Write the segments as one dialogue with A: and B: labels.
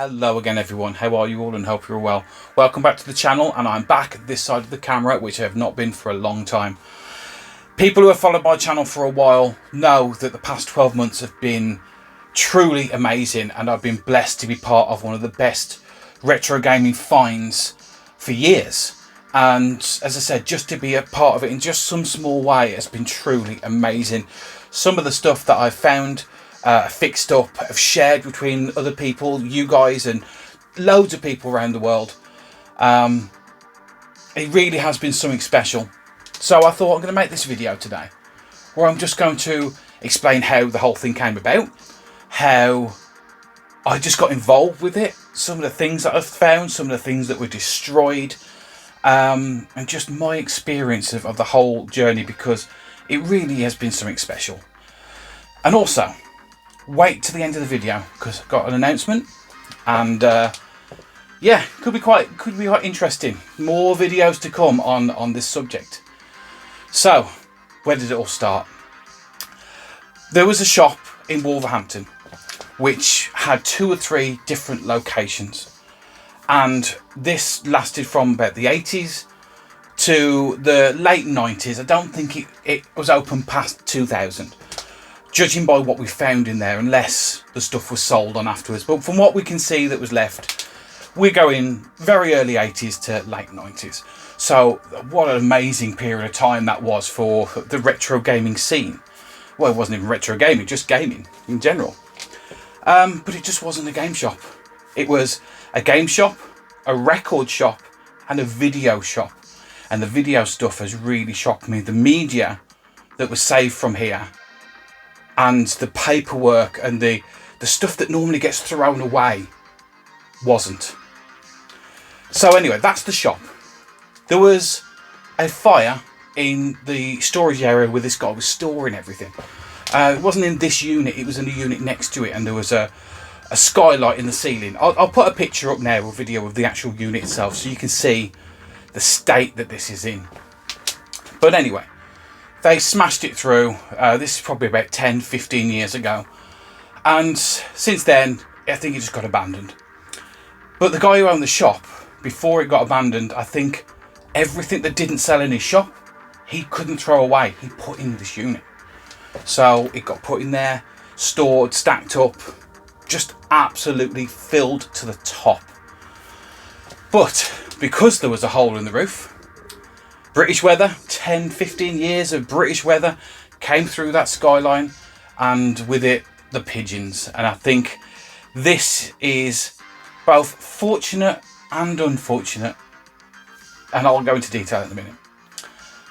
A: Hello again everyone, how are you all and hope you're well. Welcome back to the channel, and I'm back this side of the camera, which I have not been for a long time. People who have followed my channel for a while know that the past 12 months have been truly amazing, and I've been blessed to be part of one of the best retro gaming finds for years. And as I said, just to be a part of it in just some small way has been truly amazing. Some of the stuff that I've found, fixed up, have shared between other people, you guys and loads of people around the world. It really has been something special. So I thought I'm going to make this video today where I'm just going to explain how the whole thing came about, how I just got involved with it, some of the things that I've found, some of the things that were destroyed, and just my experience of the whole journey, because it really has been something special. And also, wait to the end of the video because I've got an announcement, and yeah, could be quite interesting. More videos to come on this subject. So, where did it all start? There was a shop in Wolverhampton which had 2 or 3 different locations, and this lasted from about the 80s to the late 90s. I don't think it was open past 2000, judging by what we found in there, unless the stuff was sold on afterwards. But from what we can see that was left, we're going very early 80s to late 90s. So what an amazing period of time that was for the retro gaming scene. Well, it wasn't even retro gaming, just gaming in general. But it just wasn't a game shop. It was a game shop, a record shop, and a video shop. And the video stuff has really shocked me. The media that was saved from here, and the paperwork and the stuff that normally gets thrown away wasn't. So anyway, that's the shop. There was a fire in the storage area where this guy was storing everything. It wasn't in this unit, it was in the unit next to it, and there was a skylight in the ceiling. I'll put a picture up now, a video of the actual unit itself, so you can see the state that this is in. But anyway, they smashed it through. This is probably about 10-15 years ago, and since then I think it just got abandoned. But the guy who owned the shop, before it got abandoned, I think everything that didn't sell in his shop he couldn't throw away, he put in this unit. So it got put in there, stored, stacked up, just absolutely filled to the top. But because there was a hole in the roof, British weather, 10-15 years of British weather came through that skyline, and with it the pigeons. And I think this is both fortunate and unfortunate, and I'll go into detail in a minute.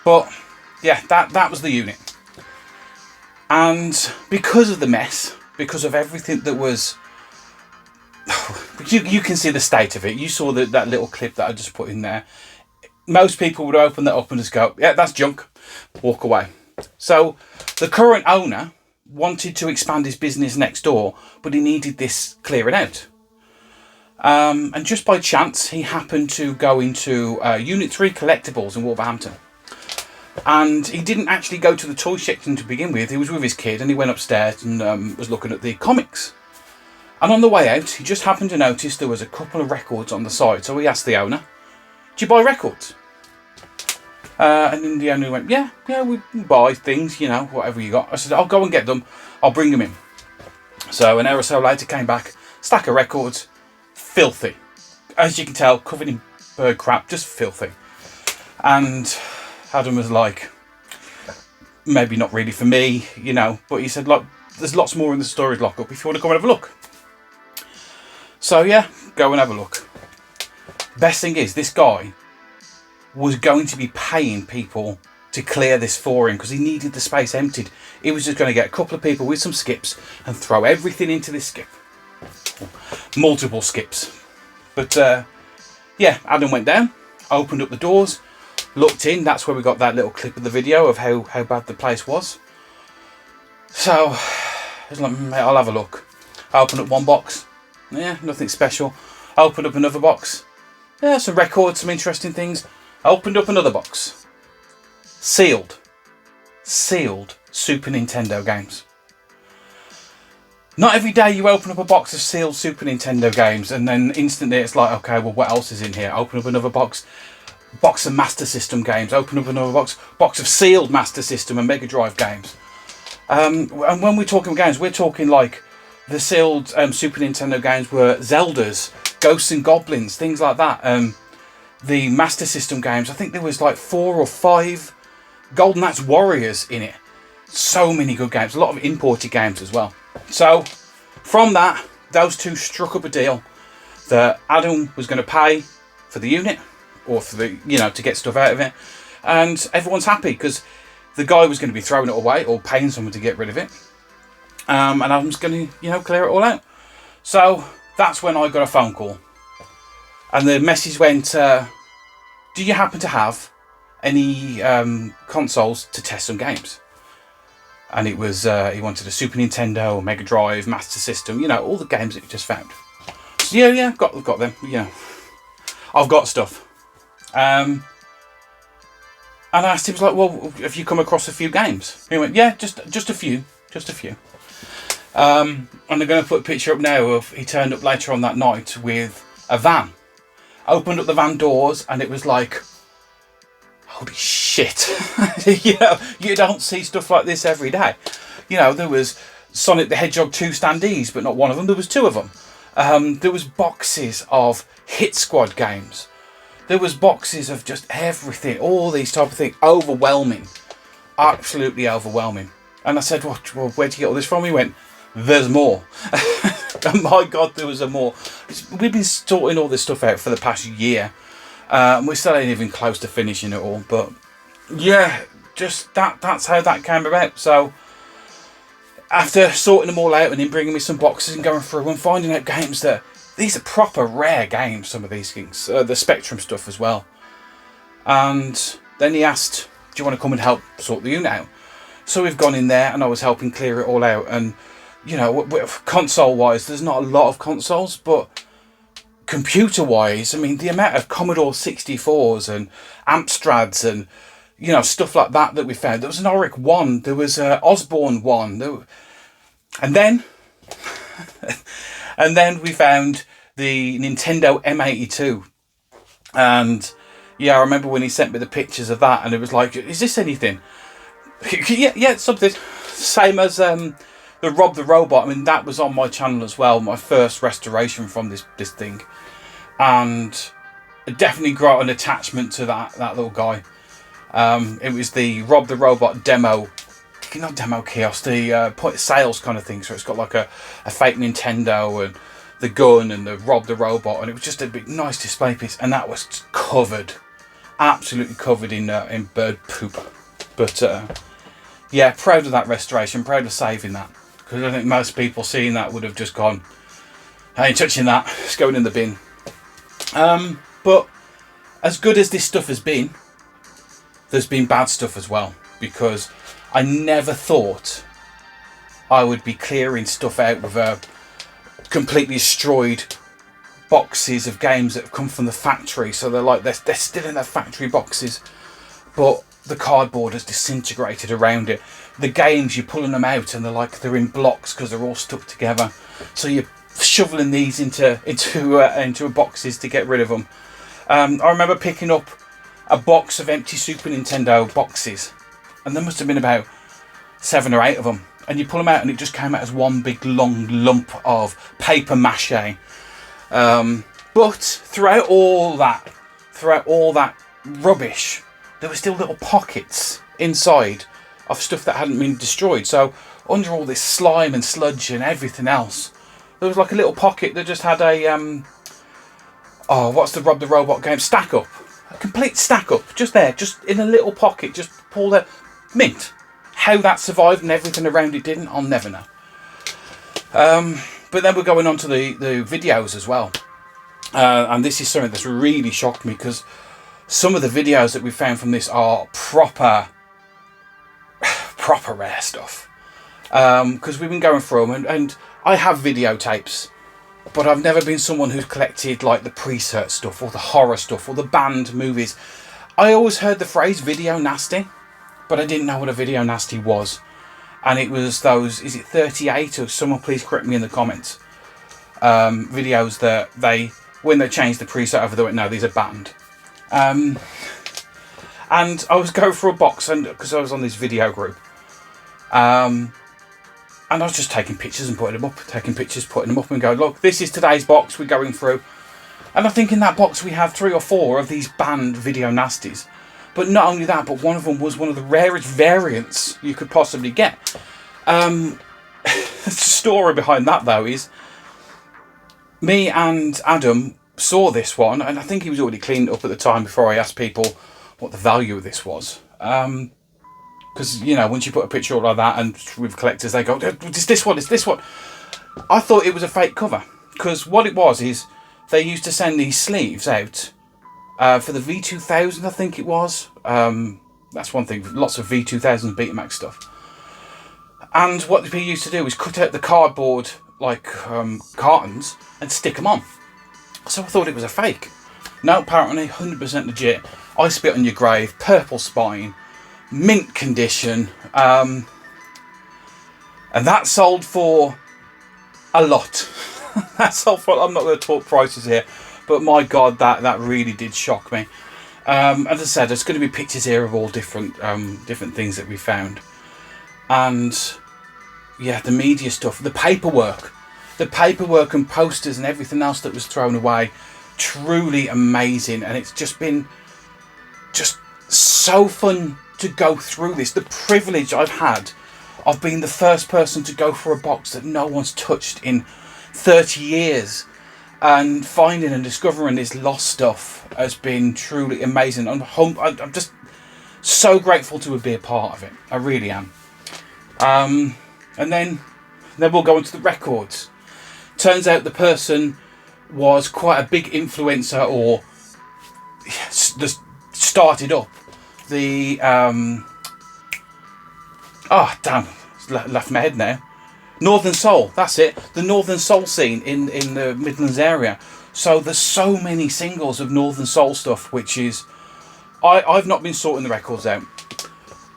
A: But yeah, that was the unit. And because of the mess, because of everything that was, you can see the state of it. You saw that little clip that I just put in there. Most people would open that up and just go, yeah, that's junk, walk away. So the current owner wanted to expand his business next door, but he needed this clearing out. And just by chance, he happened to go into Unit 3 Collectibles in Wolverhampton. And he didn't actually go to the toy section to begin with. He was with his kid, and he went upstairs and was looking at the comics. And on the way out, he just happened to notice there was a couple of records on the side. So he asked the owner, do you buy records? And then the owner went, yeah, we buy things, you know, whatever you got. I said, I'll go and get them. I'll bring them in. So an hour or so later, came back, stack of records, filthy. As you can tell, covered in bird crap, just filthy. And Adam was like, maybe not really for me, you know, but he said, look, there's lots more in the storage lockup if you want to come and have a look. So yeah, go and have a look. Best thing is, this guy was going to be paying people to clear this for him because he needed the space emptied. He was just going to get a couple of people with some skips and throw everything into this skip. Multiple skips. But yeah, Adam went down, opened up the doors, looked in. That's where we got that little clip of the video of how bad the place was. So I was like, mate, I'll have a look. I opened up one box. Yeah, nothing special. I opened up another box. Yeah, some records, some interesting things. I opened up another box. Sealed Super Nintendo games. Not every day you open up a box of sealed Super Nintendo games and then instantly it's like, okay, well, what else is in here? Open up another box of Master System games. Open up another box of sealed Master System and Mega Drive games. And when we're talking games, we're talking like the sealed Super Nintendo games were Zeldas, Ghosts and Goblins, things like that. The Master System games, I think there was like 4 or 5 Golden Axe Warriors in it. So many good games, a lot of imported games as well. So from that, those two struck up a deal that Adam was going to pay for the unit, or for the, to get stuff out of it, and everyone's happy because the guy was going to be throwing it away or paying someone to get rid of it, and Adam's going to clear it all out. So that's when I got a phone call, and the message went, do you happen to have any consoles to test some games? And it was, he wanted a Super Nintendo, Mega Drive, Master System, all the games that you just found. So yeah, got them, I've got stuff. And I asked him, like, well, have you come across a few games? He went, yeah, just a few. And I'm going to put a picture up now of, he turned up later on that night with a van. Opened up the van doors and it was like, holy shit. You don't see stuff like this every day. There was Sonic the Hedgehog 2 standees, but not one of them. There was 2 of them. There was boxes of Hit Squad games. There was boxes of just everything, all these type of things. Overwhelming. Absolutely overwhelming. And I said, well, where'd you get all this from? He went, there's more. And my God, there was more. We've been sorting all this stuff out for the past year. We still ain't even close to finishing it all, but yeah, just that's how that came about. So after sorting them all out and then bringing me some boxes and going through and finding out games that these are proper rare games, some of these things, the Spectrum stuff as well. And then he asked, do you want to come and help sort the unit out? So we've gone in there and I was helping clear it all out. And console wise, there's not a lot of consoles, but computer wise, I mean, the amount of Commodore 64s and Amstrads and stuff like that we found. There was an Auric 1, there was an Osborne 1, and then we found the Nintendo M82. And yeah, I remember when he sent me the pictures of that, and it was like, is this anything? yeah, it's something. Same as the Rob the Robot. I mean, that was on my channel as well, my first restoration from this thing. And it definitely got an attachment to that little guy. It was the Rob the Robot demo, not demo kiosk, the point of sales kind of thing. So it's got like a fake Nintendo and the gun and the Rob the Robot, and it was just a big nice display piece. And that was covered, absolutely covered in bird poop. But yeah, proud of that restoration, proud of saving that, because I think most people seeing that would have just gone, I ain't touching that, it's going in the bin. But as good as this stuff has been, there's been bad stuff as well, because I never thought I would be clearing stuff out with completely destroyed boxes of games that have come from the factory. So they're still in their factory boxes, but the cardboard has disintegrated around it. The games, you're pulling them out and they're in blocks because they're all stuck together. So you're shoveling these into boxes to get rid of them. I remember picking up a box of empty Super Nintendo boxes, and there must have been about 7 or 8 of them. And you pull them out and it just came out as one big long lump of paper mache. But throughout all that rubbish, there were still little pockets inside of stuff that hadn't been destroyed. So under all this slime and sludge and everything else, there was like a little pocket that just had a what's the Rob the Robot game? Stack Up. A complete stack up. Just there, just in a little pocket, just pulled out. Mint. How that survived and everything around it didn't, I'll never know. But then we're going on to the videos as well. And this is something that's really shocked me, because some of the videos that we found from this are proper rare stuff. Because we've been going through them, and I have videotapes, but I've never been someone who's collected like the pre-cert stuff or the horror stuff or the banned movies. I always heard the phrase video nasty, but I didn't know what a video nasty was. and it was those, is it 38, or someone please correct me in the comments, videos that when they changed the preset over, they went, no, these are banned. And I was going through a box, and because I was on this video group, and I was just taking pictures and putting them up, and going, look, this is today's box we're going through. And I think in that box we have 3 or 4 of these banned video nasties. But not only that, but one of them was one of the rarest variants you could possibly get. The story behind that, though, is me and Adam saw this one, and I think he was already cleaned up at the time before I asked people what the value of this was. Because, you know, once you put a picture up like that, and with collectors, they go, it's this one, it's this one. I thought it was a fake cover, because what it was is they used to send these sleeves out for the V2000, I think it was. That's one thing, lots of V2000 Betamax stuff. And what the people used to do is cut out the cardboard, like, cartons, and stick them on. So I thought it was a fake. No, apparently 100% legit. I Spit on Your Grave, purple spine, mint condition, and that sold for a lot. That sold for, I'm not going to talk prices here, but my God, that really did shock me. As I said, there's going to be pictures here of all different things that we found, and yeah, the media stuff, the paperwork and posters and everything else that was thrown away, truly amazing. And it's just been so fun to go through this. The privilege I've had of being the first person to go for a box that no one's touched in 30 years, and finding and discovering this lost stuff has been truly amazing. I'm just so grateful to be a part of it. I really am. And then we'll go into the records. Turns out the person was quite a big influencer, or started up the left my head now. Northern Soul, that's it. The Northern Soul scene in the Midlands area. So there's so many singles of Northern Soul stuff, which is, I've not been sorting the records out.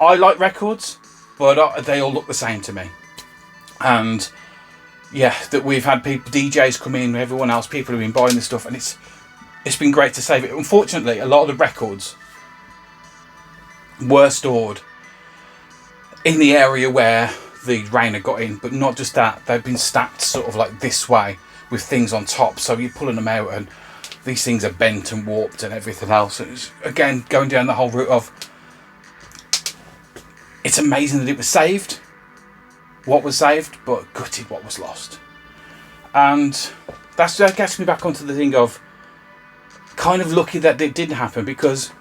A: I like records, but they all look the same to me. And yeah, that we've had people, DJs come in, everyone else, people have been buying this stuff, and it's been great to save it. Unfortunately, a lot of the records were stored in the area where the rain had got in, but not just that, they've been stacked sort of like this way with things on top, so you're pulling them out and these things are bent and warped and everything else. It's, again, going down the whole route of, it's amazing that it was saved, what was saved, but gutted what was lost. And that gets me back onto the thing of kind of lucky that it didn't happen, because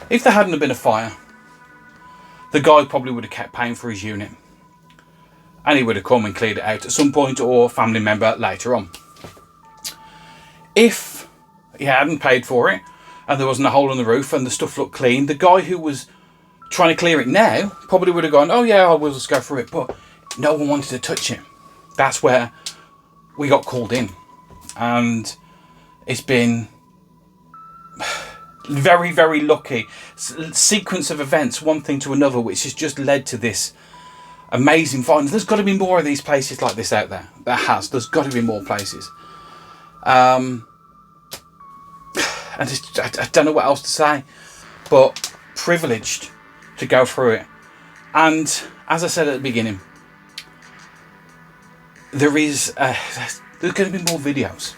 A: if there hadn't have been a fire, the guy probably would have kept paying for his unit, and he would have come and cleared it out at some point, or family member later on. If he hadn't paid for it and there wasn't a hole in the roof and the stuff looked clean, the guy who was trying to clear it now probably would have gone, oh yeah, I will just go through it, but no one wanted to touch it. That's where we got called in, and it's been very, very lucky sequence of events, one thing to another, which has just led to this amazing find. There's got to be more of these places like this out there. There's got to be more places. And I don't know what else to say, but privileged to go through it. And as I said at the beginning, there's going to be more videos,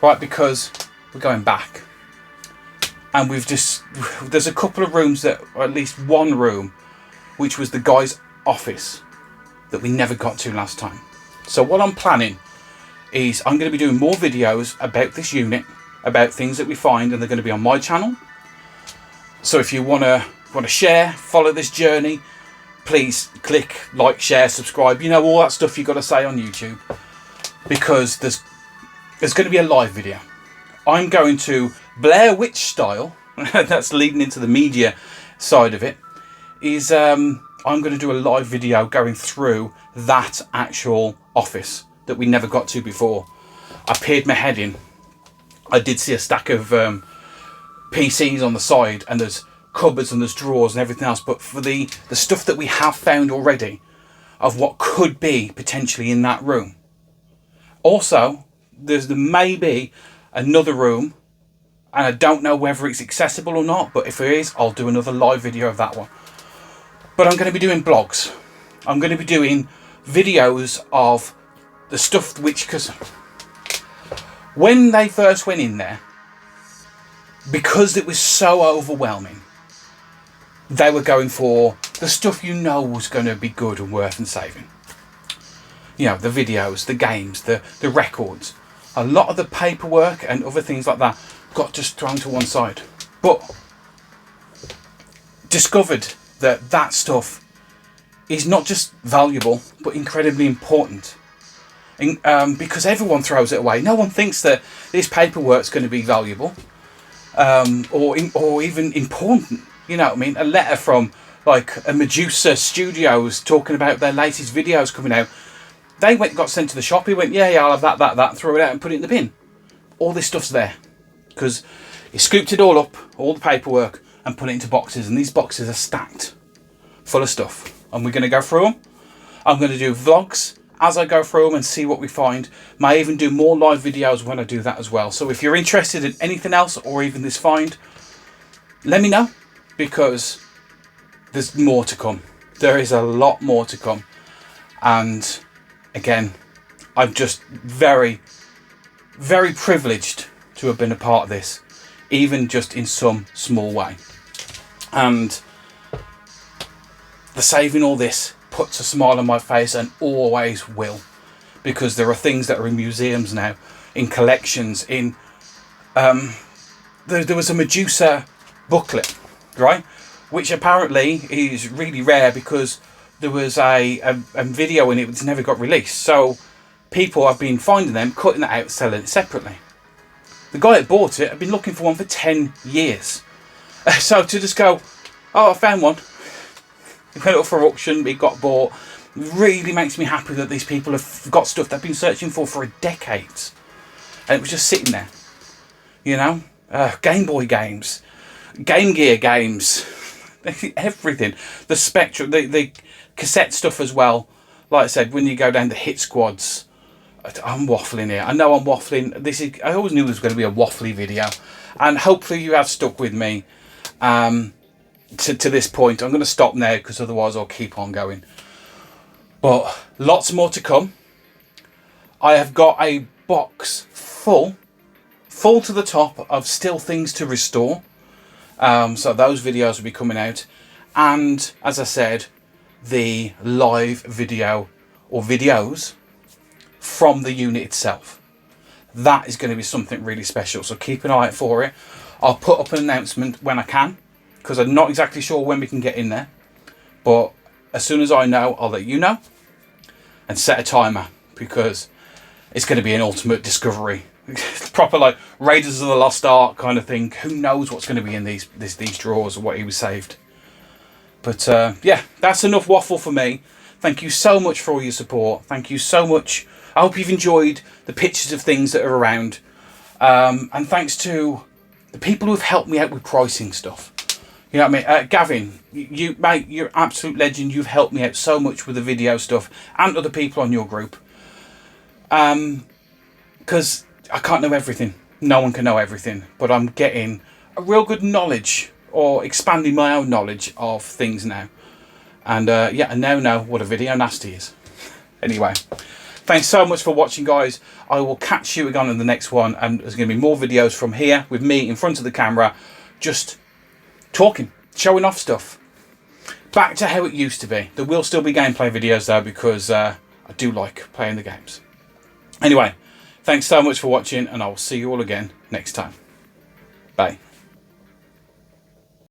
A: right? Because we're going back, and there's a couple of rooms or at least one room, which was the guy's office that we never got to last time. So what I'm planning is I'm going to be doing more videos about this unit, about things that we find, and they're going to be on my channel. So if you want to share, follow this journey, please click like, share, subscribe, all that stuff you got to say on YouTube, because there's going to be a live video. I'm going to Blair Witch style that's leading into the media side of it, is I'm going to do a live video going through that actual office that we never got to before. I peered my head in. I did see a stack of PCs on the side, and there's cupboards and there's drawers and everything else, but for the stuff that we have found already, of what could be potentially in that room. Also, there may be another room, and I don't know whether it's accessible or not, but if it is, I'll do another live video of that one. But I'm going to be doing blogs. I'm going to be doing videos of the stuff which, because when they first went in there, because it was so overwhelming, they were going for the stuff you know was going to be good and worth and saving. You know, the videos, the games, the records. A lot of the paperwork and other things like that got just thrown to one side. But discovered that stuff is not just valuable, but incredibly important. Because everyone throws it away. No one thinks that this paperwork's going to be valuable or even important. You know what I mean? A letter from like a Medusa Studios talking about their latest videos coming out. They got sent to the shop. He went, yeah, I'll have that, throw it out and put it in the bin. All this stuff's there because he scooped it all up, all the paperwork, and put it into boxes. And these boxes are stacked full of stuff. And we're going to go through them. I'm going to do vlogs as I go through them and see what we find. May even do more live videos when I do that as well. So if you're interested in anything else or even this find, let me know, because there's more to come. There is a lot more to come. And again, I'm just very, very privileged to have been a part of this, even just in some small way. And the saving all this puts a smile on my face, and always will, because there are things that are in museums now, in collections, in there was a Medusa booklet, right, which apparently is really rare because there was a video in it which never got released. So people have been finding them, cutting it out, selling it separately. The guy that bought it had been looking for one for 10 years. So to just go, oh, I found one. It went up for auction, it got bought. Really makes me happy that these people have got stuff they've been searching for decades. And it was just sitting there. You know? Game Boy games. Game Gear games. Everything. The Spectrum, the cassette stuff as well. Like I said, when you go down the hit squads. I'm waffling here. I know I'm waffling. I always knew this was going to be a waffly video. And hopefully you have stuck with me. To this point. I'm going to stop now because otherwise I'll keep on going. But lots more to come. I have got a box full to the top of still things to restore. So those videos will be coming out. And as I said, the live video or videos from the unit itself. That is going to be something really special. So keep an eye out for it. I'll put up an announcement when I can, because I'm not exactly sure when we can get in there. But as soon as I know, I'll let you know. And set a timer, because it's going to be an ultimate discovery. Proper like Raiders of the Lost Ark kind of thing. Who knows what's going to be in these drawers or what he was saved. But yeah, that's enough waffle for me. Thank you so much for all your support. Thank you so much. I hope you've enjoyed the pictures of things that are around. And thanks to the people who have helped me out with pricing stuff. You know what I mean? Gavin, you mate, you're an absolute legend. You've helped me out so much with the video stuff, and other people on your group. Because I can't know everything. No one can know everything. But I'm getting a real good knowledge, or expanding my own knowledge of things now. And yeah, I now know what a video nasty is. Anyway, thanks so much for watching, guys. I will catch you again in the next one. And there's going to be more videos from here with me in front of the camera. Just talking, showing off stuff. Back to how it used to be. There will still be gameplay videos though, because I do like playing the games. Anyway, thanks so much for watching, and I will see you all again next time. Bye.